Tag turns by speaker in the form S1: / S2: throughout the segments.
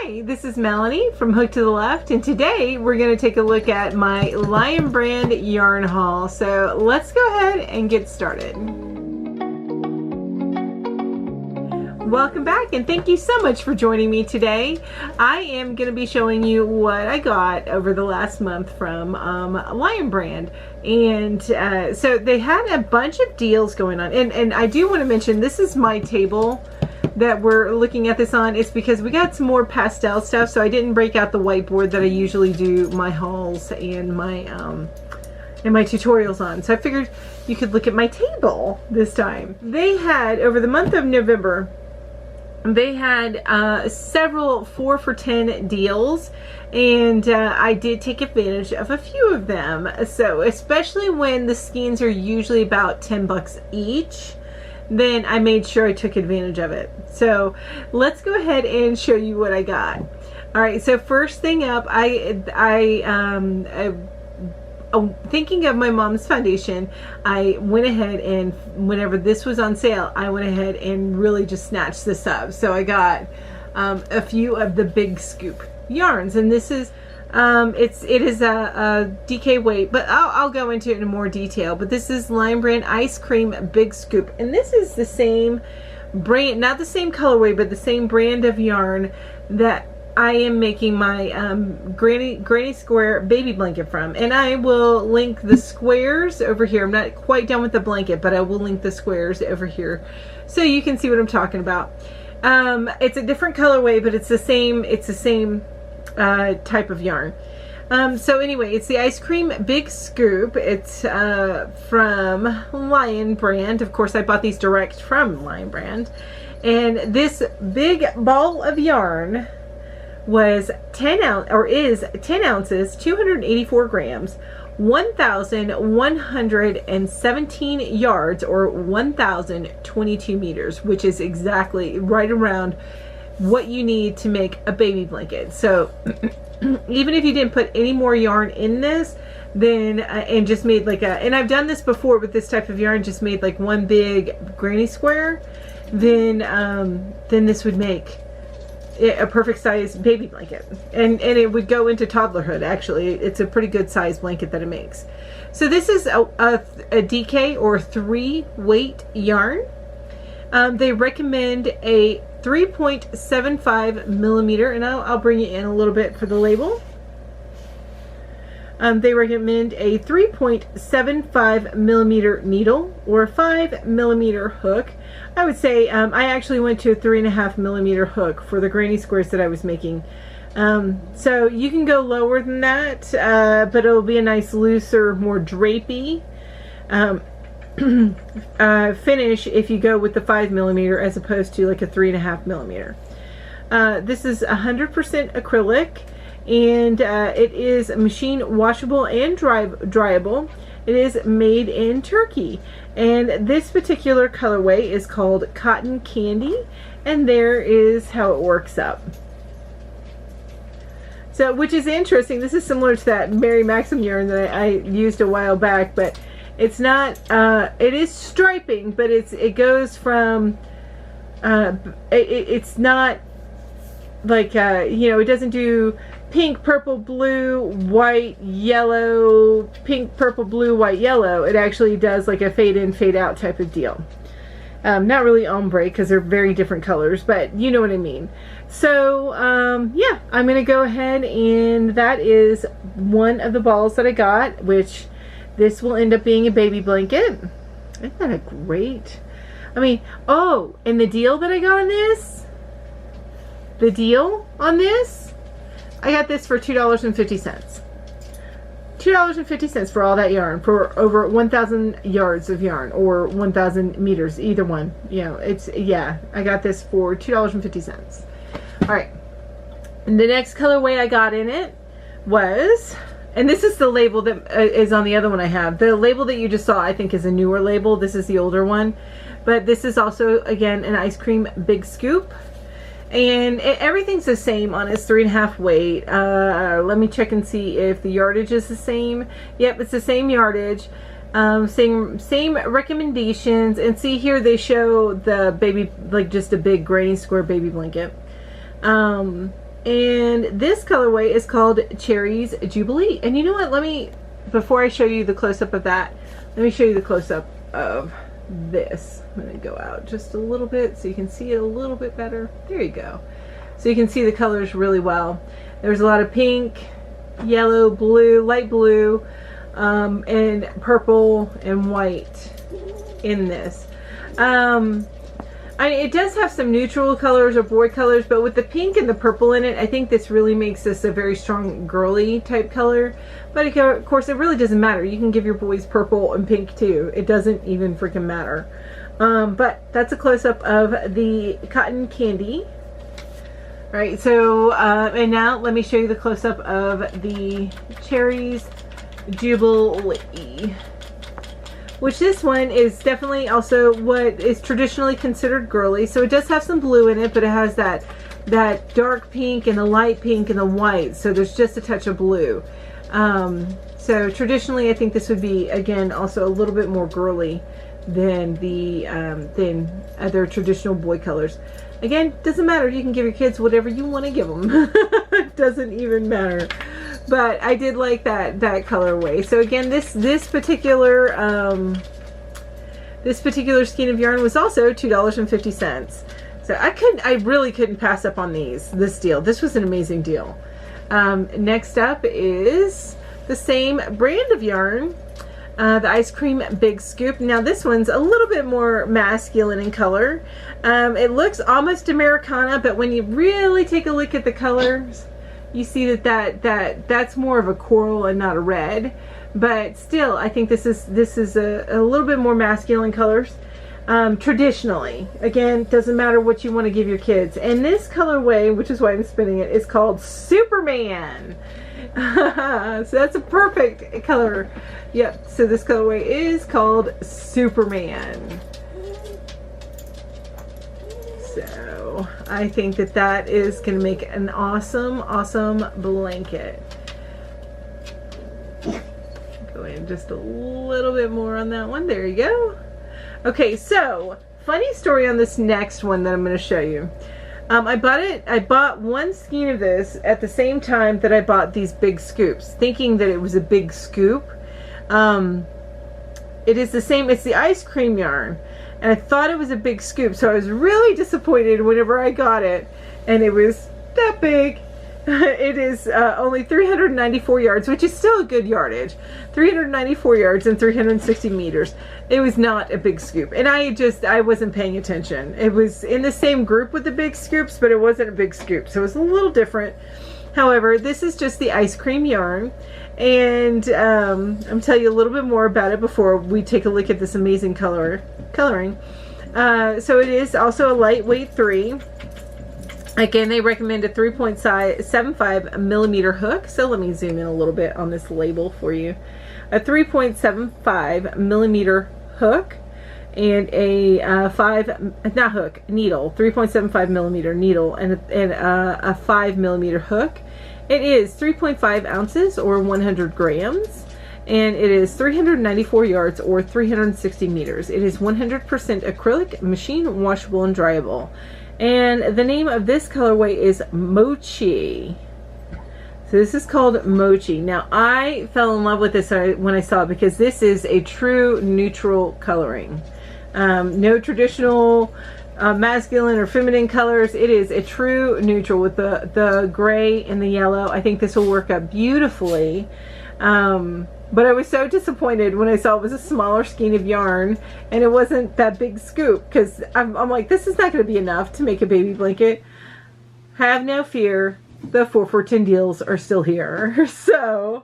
S1: Hi, this is Melanie from Hook to the Left, and today we're going to take a look at my Lion Brand yarn haul. So let's go ahead and get started. Welcome back, and thank you so much for joining me today. I am going to be showing you what I got over the last month from Lion Brand. And so they had a bunch of deals going on, and I do want to mention this is my table that we're looking at this on. It's because we got some more pastel stuff, so I didn't break out the whiteboard that I usually do my hauls and my tutorials on. So I figured you could look at my table this time. They had, over the month of November, they had several 4 for $10 deals, and I did take advantage of a few of them. So especially when the skeins are usually about 10 bucks each, then I made sure I took advantage of it. So let's go ahead and show you what I got. All right, so first thing up, thinking of my mom's foundation, I went ahead and whenever this was on sale, I went ahead and really just snatched this up. So I got a few of the Big Scoop yarns, and this is it is a DK weight, but I'll go into it in more detail. But this is Lion Brand Ice Cream Big Scoop, and this is the same brand, not the same colorway, but the same brand of yarn that I am making my granny square baby blanket from. And I will link the squares over here. I'm not quite done with the blanket, but I will link the squares over here so you can see what I'm talking about. It's a different colorway, but it's the same type of yarn. So anyway, it's the Ice Cream Big Scoop. It's from Lion Brand. Of course, I bought these direct from Lion Brand. And this big ball of yarn was 10 ounces, 284 grams, 1,117 yards, or 1,022 meters, which is exactly right around what you need to make a baby blanket. So even if you didn't put any more yarn in this, then and just made like and I've done this before with this type of yarn, just made like one big granny square, then this would make a perfect size baby blanket, and it would go into toddlerhood. Actually, it's a pretty good size blanket that it makes. So this is a DK or 3 weight yarn. They recommend a 3.75 millimeter, and I'll bring it in a little bit for the label. They recommend a 3.75 millimeter needle or a 5 millimeter hook. I would say I actually went to a 3.5 millimeter hook for the granny squares that I was making. So you can go lower than that, but it'll be a nice looser, more drapey finish if you go with the 5 millimeter as opposed to like a 3.5 millimeter. This is 100% acrylic, and it is machine washable and dryable. It is made in Turkey, and this particular colorway is called Cotton Candy, and there is how it works up. So, which is interesting. This is similar to that Mary Maxim yarn that I used a while back, but it's not, it is striping, but it goes from, it's not like, you know, it doesn't do pink, purple, blue, white, yellow, pink, purple, blue, white, yellow. It actually does like a fade in, fade out type of deal. Not really ombre because they're very different colors, but you know what I mean. So yeah, I'm gonna go ahead, and that is one of the balls that I got, which this will end up being a baby blanket. Isn't that a great? I mean, oh, and the deal that I got on this, I got this for $2.50. $2.50 for all that yarn, for over 1,000 yards of yarn, or 1,000 meters, either one. You know, it's, yeah, I got this for $2.50. All right, and the next colorway I got in it was, and this is the label that is on the other one I have. The label that you just saw, I think, is a newer label. This is the older one, but this is also, again, an Ice Cream Big Scoop. And everything's the same on its 3.5 weight. Let me check and see if the yardage is the same. Yep, it's the same yardage. Same recommendations. And see here they show the baby, like just a big granny square baby blanket. And this colorway is called Cherries Jubilee. And you know what? Let me, before I show you the close-up of that, let me show you the close-up of this. I'm going to go out just a little bit so you can see it a little bit better. There you go. So you can see the colors really well. There's a lot of pink, yellow, blue, light blue, and purple and white in this. It does have some neutral colors or boy colors, but with the pink and the purple in it, I think this really makes this a very strong girly type color. But of course, it really doesn't matter. You can give your boys purple and pink too. It doesn't even freaking matter. But that's a close-up of the cotton candy. All right, so, and now let me show you the close-up of the Cherries Jubilee. Which this one is definitely also what is traditionally considered girly. So it does have some blue in it, but it has that dark pink and the light pink and the white. So there's just a touch of blue. So traditionally, I think this would be, again, also a little bit more girly than the than other traditional boy colors. Again, doesn't matter. You can give your kids whatever you want to give them. It doesn't even matter. But I did like that colorway. So again, this particular skein of yarn was also $2.50. So I really couldn't pass up on this deal. This was an amazing deal. Next up is the same brand of yarn, the Ice Cream Big Scoop. Now this one's a little bit more masculine in color. It looks almost Americana, but when you really take a look at the colors, you see that's more of a coral and not a red. But still, I think this is a little bit more masculine colors. Traditionally, again, doesn't matter what you want to give your kids. And this colorway, which is why I'm spinning it, is called Superman. So that's a perfect color. Yep, so this colorway is called Superman. So I think that is going to make an awesome blanket. Go in just a little bit more on that one. There you go. Okay, so funny story on this next one that I'm going to show you. I bought one skein of this at the same time that I bought these big scoops, thinking that it was a big scoop. It is the same, it's the ice cream yarn, and I thought it was a big scoop, so I was really disappointed whenever I got it, and it was that big. It is only 394 yards, which is still a good yardage. 394 yards and 360 meters. It was not a big scoop, and I wasn't paying attention. It was in the same group with the big scoops, but it wasn't a big scoop, so it was a little different. However, this is just the ice cream yarn, and I'm telling you a little bit more about it before we take a look at this amazing coloring. So it is also a lightweight 3. Again, they recommend a 3.75 millimeter hook. So let me zoom in a little bit on this label for you. A 3.75 millimeter hook and a needle, 3.75 millimeter needle, and a 5 millimeter hook. It is 3.5 ounces or 100 grams. And it is 394 yards or 360 meters. It is 100% acrylic, machine washable and dryable. And the name of this colorway is Mochi. So this is called Mochi. Now I fell in love with this when I saw it because this is a true neutral coloring. No traditional masculine or feminine colors. It is a true neutral with the gray and the yellow. I think this will work out beautifully. But I was so disappointed when I saw it was a smaller skein of yarn and it wasn't that big scoop, because I'm like, this is not going to be enough to make a baby blanket. Have no fear, the 4 for $10 deals are still here. So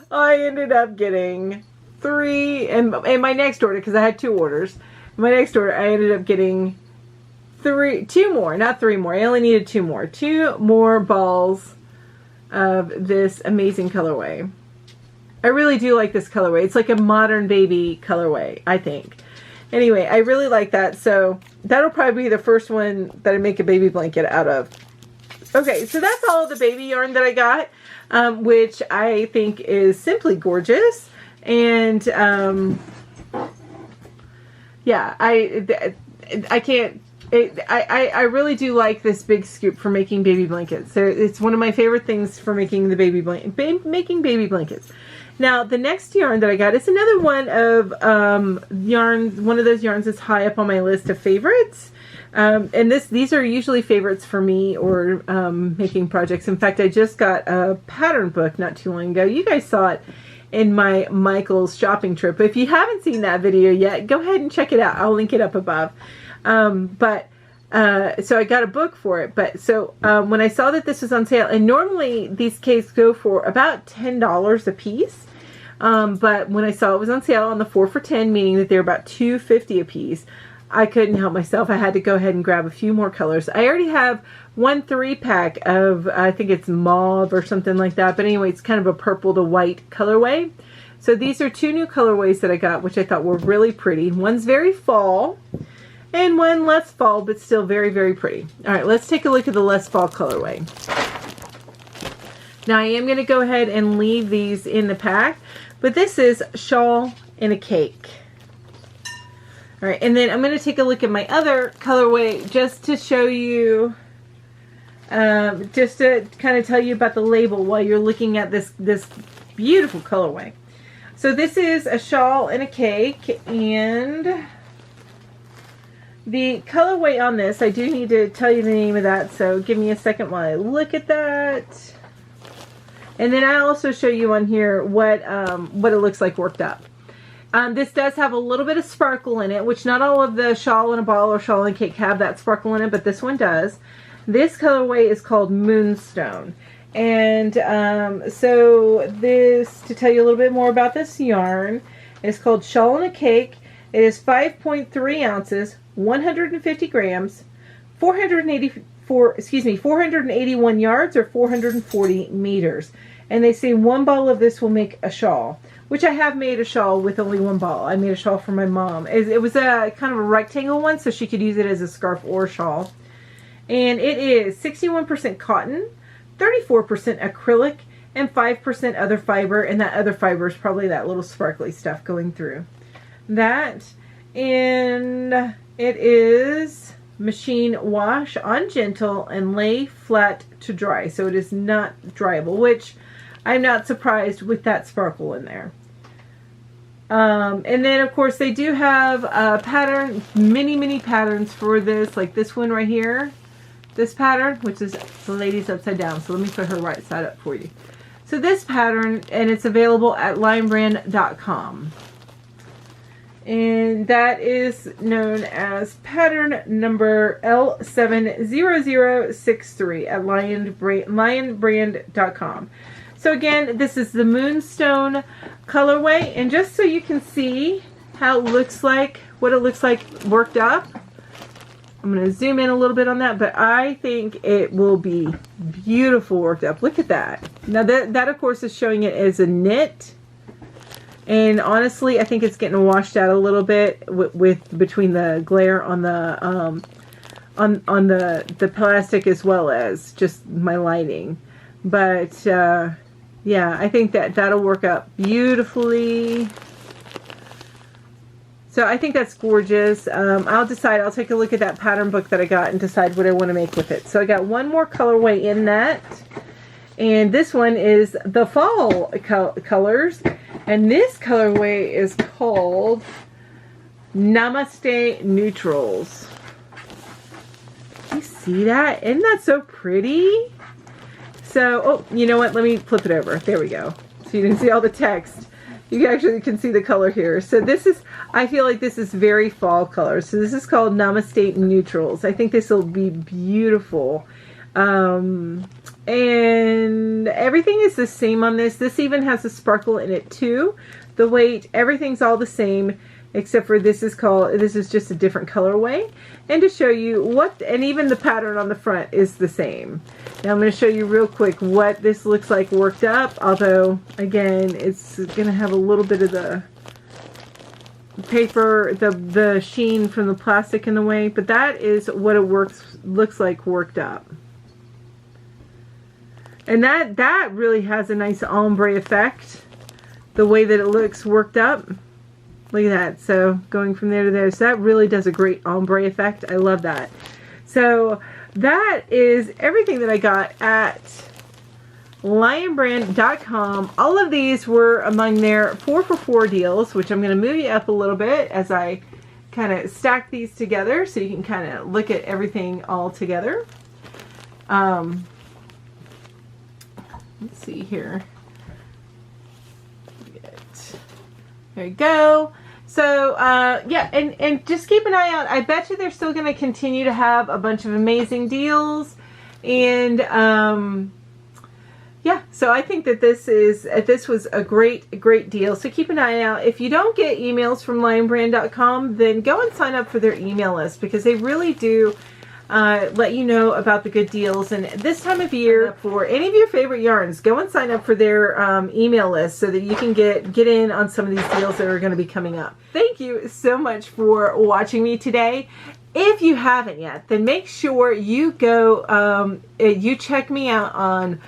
S1: I ended up getting 3, and my next order, because I had 2 orders, my next order I ended up getting 2 more, not 3 more. I only needed 2 more. 2 more balls of this amazing colorway. I really do like this colorway. It's like a modern baby colorway, I think. Anyway, I really like that. So that'll probably be the first one that I make a baby blanket out of. Okay, so that's all the baby yarn that I got, which I think is simply gorgeous. And yeah, I can't I really do like this big scoop for making baby blankets. So it's one of my favorite things for making the making baby blankets. Now the next yarn that I got is another one of yarns. One of those yarns is high up on my list of favorites. And these are usually favorites for me or making projects. In fact, I just got a pattern book not too long ago. You guys saw it in my Michael's shopping trip. If you haven't seen that video yet, go ahead and check it out. I'll link it up above. So I got a book for it. But so when I saw that this was on sale, and normally these cases go for about $10 a piece. But when I saw it was on sale on the 4 for $10, meaning that they're about $2.50 a piece, I couldn't help myself. I had to go ahead and grab a few more colors. I already have one 3-pack of, I think it's mauve or something like that. But anyway, it's kind of a purple to white colorway. So these are 2 new colorways that I got, which I thought were really pretty. One's very fall and one less fall, but still very, very pretty. All right, let's take a look at the less fall colorway. Now I am going to go ahead and leave these in the pack, but this is Shawl in a Cake. All right, and then I'm going to take a look at my other colorway just to show you, just to kind of tell you about the label while you're looking at this beautiful colorway. So this is a Shawl in a Cake, and the colorway on this, I do need to tell you the name of that, so give me a second while I look at that. And then I'll also show you on here what it looks like worked up. This does have a little bit of sparkle in it, which not all of the Shawl in a Ball or Shawl in a Cake have that sparkle in it, but this one does. This colorway is called Moonstone. And so this, to tell you a little bit more about this yarn, is called Shawl in a Cake. It is 5.3 ounces, 150 grams, 481 yards or 440 meters. And they say 1 ball of this will make a shawl, which I have made a shawl with only 1 ball. I made a shawl for my mom. It was a kind of a rectangle one, so she could use it as a scarf or shawl. And it is 61% cotton, 34% acrylic, and 5% other fiber. And that other fiber is probably that little sparkly stuff going through. That, and it is machine wash on gentle and lay flat to dry. So it is not dryable, which I'm not surprised with that sparkle in there. And then of course they do have a pattern, many patterns for this, like this one right here, this pattern, which is the lady's upside down. So let me put her right side up for you. So this pattern, and it's available at linebrand.com. And that is known as pattern number L70063 at lionbrand.com. So again, this is the Moonstone colorway, and just so you can see how it looks like, what it looks like worked up, I'm going to zoom in a little bit on that, but I think it will be beautiful worked up. Look at that. Now that of course is showing it as a knit. And honestly, I think it's getting washed out a little bit with between the glare on the on the plastic as well as just my lighting. But yeah, I think that'll work up beautifully. So I think that's gorgeous. I'll decide. I'll take a look at that pattern book that I got and decide what I want to make with it. So I got one more colorway in that, and this one is the fall colors. And this colorway is called Namaste Neutrals. You see that? Isn't that so pretty? So, oh, you know what? Let me flip it over. There we go. So you can see all the text. You actually can see the color here. So this is, I feel like this is very fall color. So this is called Namaste Neutrals. I think this will be beautiful. And everything is the same on this. This even has a sparkle in it too. The weight, everything's all the same, except for this is just a different colorway. And to show you what, and even the pattern on the front is the same. Now I'm going to show you real quick what this looks like worked up, although again it's going to have a little bit of the paper, the sheen from the plastic in the way, but that is what it looks like worked up. And that really has a nice ombre effect, the way that it looks worked up. Look at that. So going from there to there. So that really does a great ombre effect. I love that. So that is everything that I got at lionbrand.com. All of these were among their 4 for $4 deals, which I'm going to move you up a little bit as I kind of stack these together so you can kind of look at everything all together. Let's see here. There you go. So, yeah, and just keep an eye out. I bet you they're still going to continue to have a bunch of amazing deals. And, yeah, so I think that this was a great deal. So keep an eye out. If you don't get emails from lionbrand.com, then go and sign up for their email list, because they really do let you know about the good deals. And this time of year, for any of your favorite yarns, go and sign up for their email list so that you can get in on some of these deals that are going to be coming up. Thank you so much for watching me today. If you haven't yet, then make sure you go, you check me out on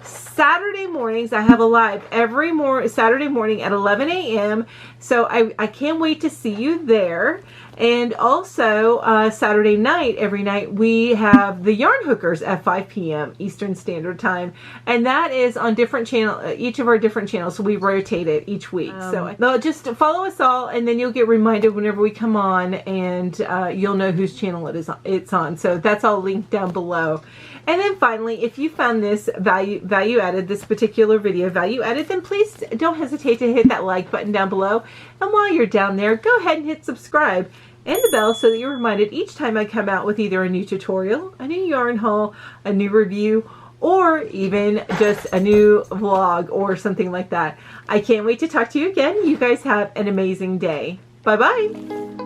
S1: Saturday mornings. I have a live every Saturday morning at 11 a.m. So I can't wait to see you there. And also Saturday night, every night, we have the Yarn Hookers at 5 p.m. Eastern Standard Time. And that is on different channel, each of our different channels. So we rotate it each week. So just follow us all, and then you'll get reminded whenever we come on, and you'll know whose channel it's on. So that's all linked down below. And then finally, if you found this value added, this particular video value added, then please don't hesitate to hit that like button down below. And while you're down there, go ahead and hit subscribe and the bell so that you're reminded each time I come out with either a new tutorial, a new yarn haul, a new review, or even just a new vlog or something like that. I can't wait to talk to you again. You guys have an amazing day. Bye-bye.